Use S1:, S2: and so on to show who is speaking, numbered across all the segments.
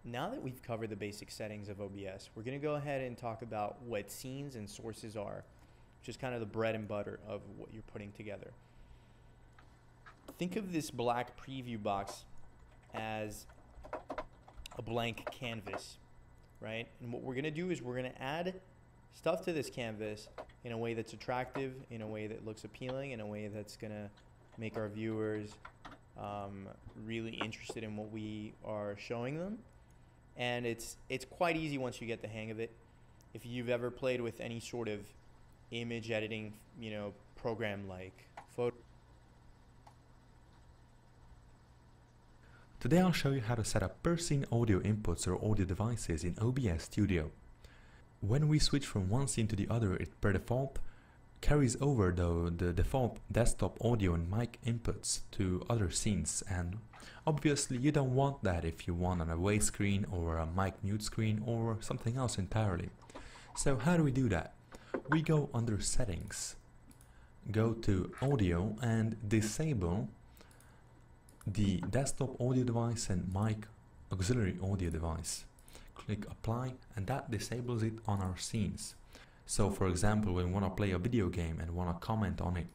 S1: Now that we've covered the basic settings of OBS, we're going to go ahead and talk about what scenes and sources are, which is kind of the bread and butter of what you're putting together. Think of this black preview box as a blank canvas, right? And what we're going to do is we're going to add stuff to this canvas in a way that's attractive, in a way that looks appealing, in a way that's going to make our viewers really interested in what we are showing them. And it's quite easy once you get the hang of it. If you've ever played with any sort of image editing, program like Photoshop.
S2: Today I'll show you how to set up per scene audio inputs or audio devices in OBS Studio. When we switch from one scene to the other, it per default carries over the default desktop audio and mic inputs to other scenes, and obviously you don't want that if you want an away screen or a mic mute screen or something else entirely. So how do we do that? We go under settings, go to audio and disable the desktop audio device and mic auxiliary audio device. Click apply and that disables it on our scenes. So for example, when we want to play a video game and want to comment on it,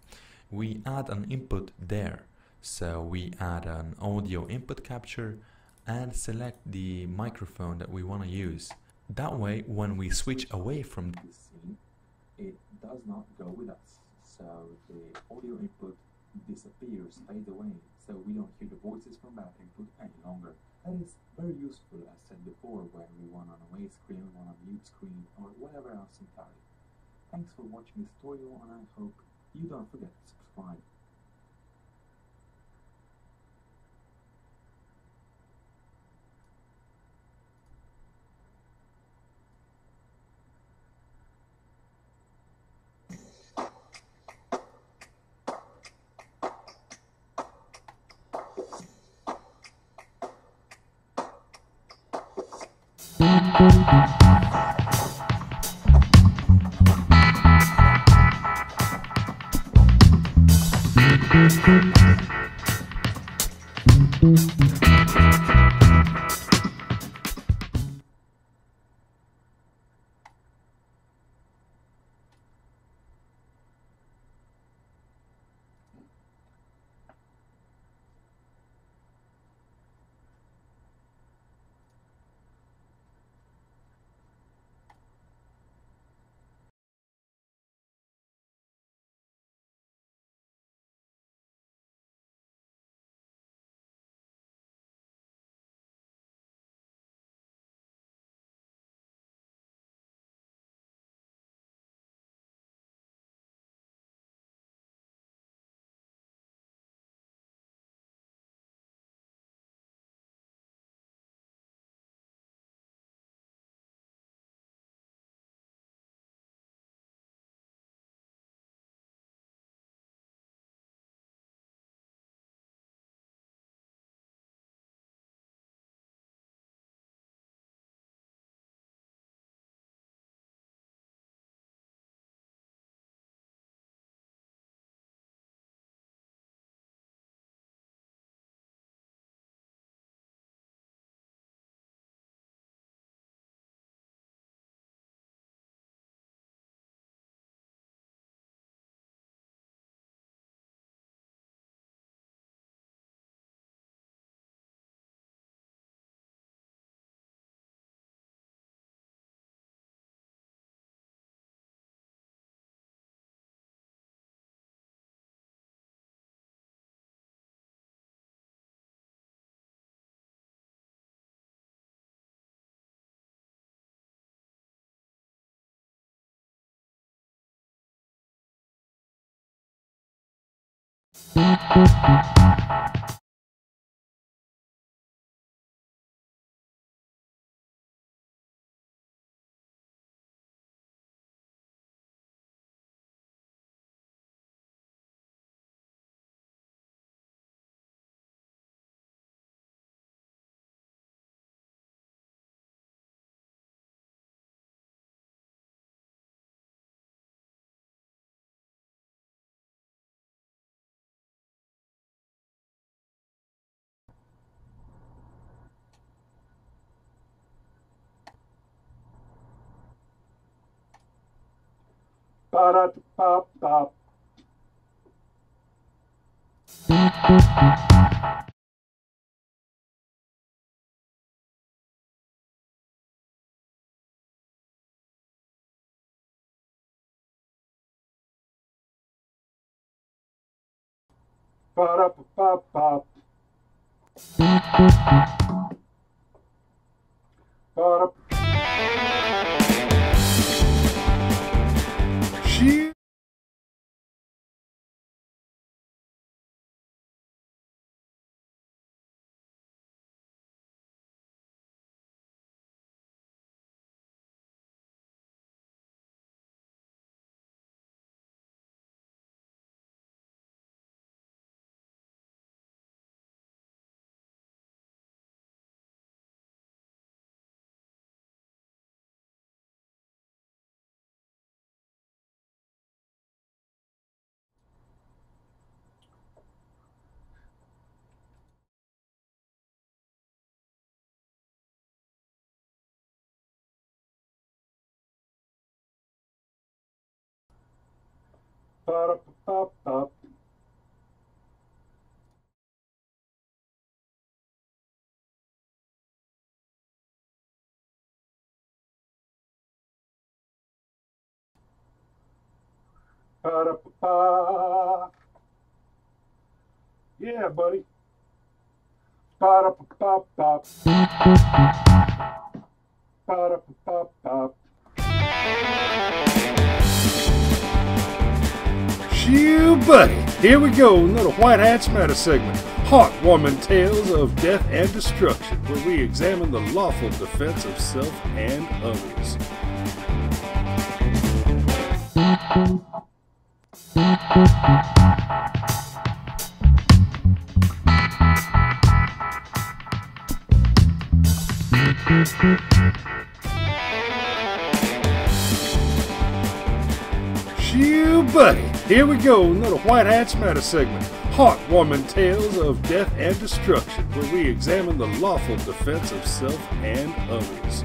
S2: we add an input there. So we add an audio input capture and select the microphone that we want to use. That way, when we switch away from this scene, it does not go with us. So the audio input disappears, fades away, so we don't hear the voices from that input any longer. That is very useful, as said before, when we want an away screen, want a mute screen, or whatever else entirely. Thanks for watching this tutorial, and I hope you don't forget to subscribe.
S3: Ba-da-ba-ba. Ba-da-ba-ba. Ba-da. Shit. Ba-da-ba-ba. Ba-da-ba-ba. Yeah, buddy. Ba-da-ba-ba-ba. Ba-da-ba-ba-ba. Shoo, buddy. Here we go, another White Hats Matter segment. Heartwarming tales of death and destruction, where we examine the lawful defense of self and others. Shoo, buddy. Here we go, another White Hats Matter segment. Heartwarming tales of death and destruction, where we examine the lawful defense of self and others.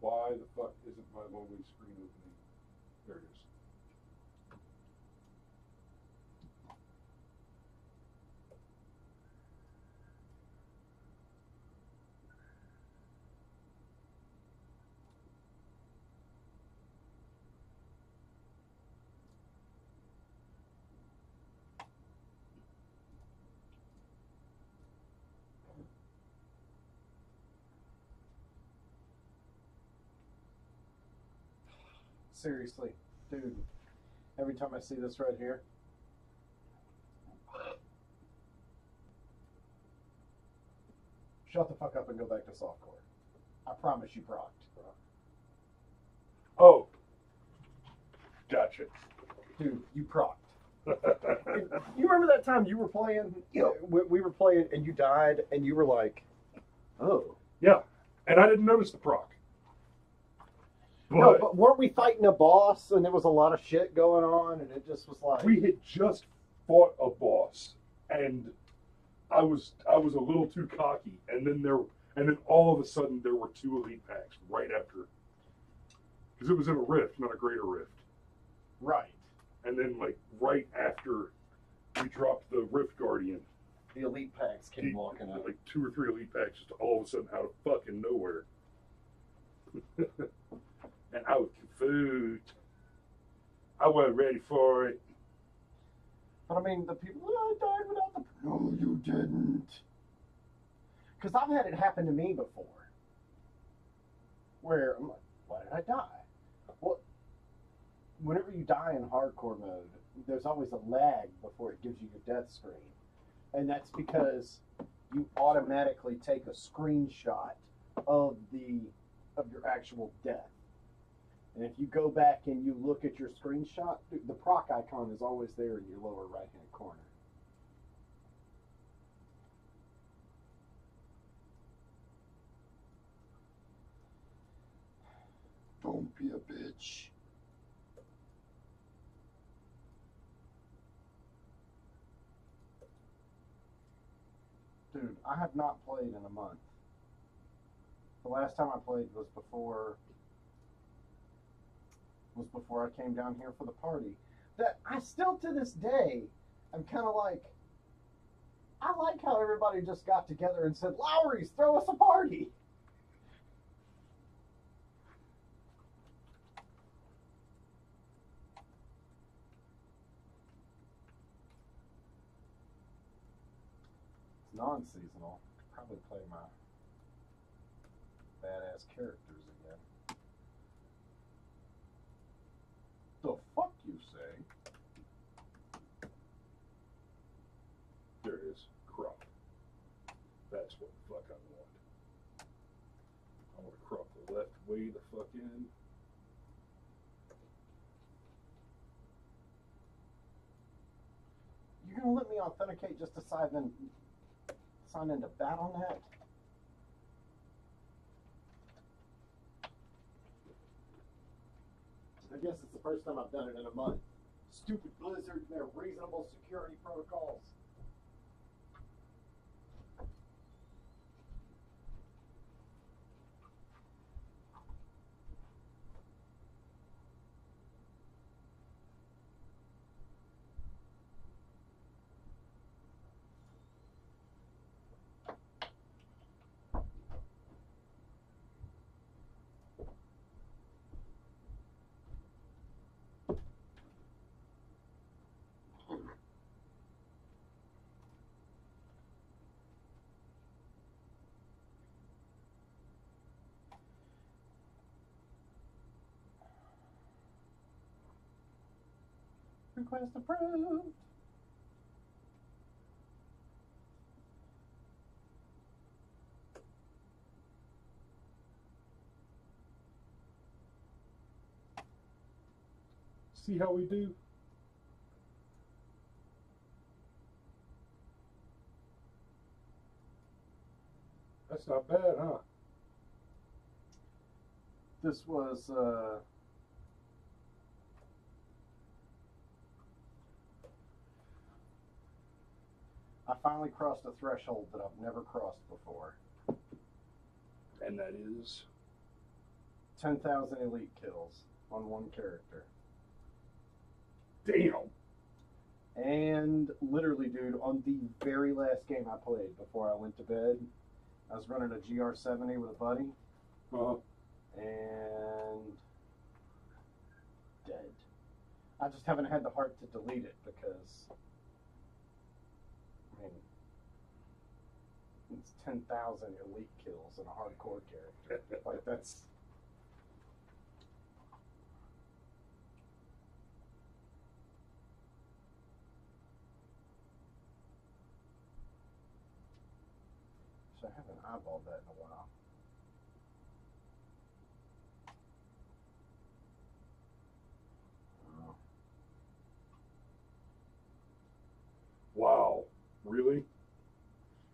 S3: Why the fuck isn't my loading screen opening? There it is.
S4: Seriously, dude, every time I see this right here, shut the fuck up and go back to softcore. I promise you procked.
S3: Oh, gotcha.
S4: Dude, you procked. You remember that time you were playing? We were playing and you died and you were like, oh.
S3: Yeah, and I didn't notice the proc.
S4: No, but weren't we fighting a boss and there was a lot of shit going on and it just was like...
S3: We had just fought a boss and I was a little too cocky and then all of a sudden there were 2 elite packs right after. Because it was in a rift, not a greater rift.
S4: Right.
S3: And then like right after we dropped the Rift Guardian,
S4: The elite packs came walking out.
S3: like 2 or 3 elite packs just all of a sudden out of fucking nowhere. And I was confused. I wasn't ready for it.
S4: But I mean, the people, I died without the... No, you didn't. Because I've had it happen to me before. Where I'm like, why did I die? Well, whenever you die in hardcore mode, there's always a lag before it gives you your death screen. And that's because you automatically take a screenshot of your actual death. And if you go back and you look at your screenshot, the proc icon is always there in your lower right-hand corner. Don't be a bitch. Dude, I have not played in a month. The last time I played was before I came down here for the party. That I still to this day, I'm kind of like, I like how everybody just got together and said, Lowry's, throw us a party. It's non-seasonal. Could probably play my badass characters again. The fuck you say?
S3: There it is. Crop. way the fuck in.
S4: You're gonna let me authenticate just to sign into Battle.net? I guess it's the first time I've done it in a month. Stupid Blizzard and their reasonable security protocols. Request approved.
S3: See how we do? That's not bad, huh?
S4: This was I finally crossed a threshold that I've never crossed before.
S3: And that is
S4: 10,000 elite kills on one character.
S3: damn.
S4: And literally, dude, on the very last game I played before I went to bed, I was running a GR70 with a buddy. And dead. I just haven't had the heart to delete it because, I mean, it's 10,000 elite kills in a hardcore character. Like, that's... So I haven't eyeballed that in a while.
S3: Wow, really?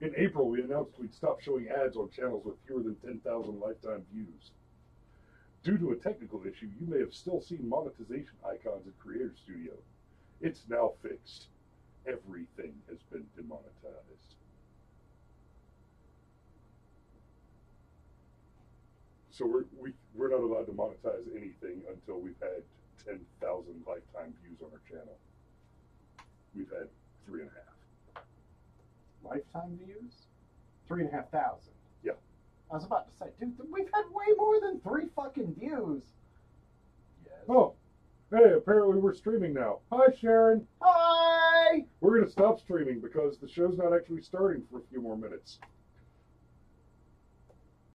S3: In April, we announced we'd stop showing ads on channels with fewer than 10,000 lifetime views. Due to a technical issue, you may have still seen monetization icons in Creator Studio. It's now fixed. Everything has been demonetized. So we're not allowed to monetize anything until we've had 10,000 lifetime views on our channel. We've had 3.5.
S4: Lifetime views? 3,500.
S3: Yeah.
S4: I was about to say, dude, we've had way more than 3 fucking views. Yes.
S3: Oh, hey, apparently we're streaming now. Hi, Sharon.
S4: Hi!
S3: We're going to stop streaming because the show's not actually starting for a few more minutes.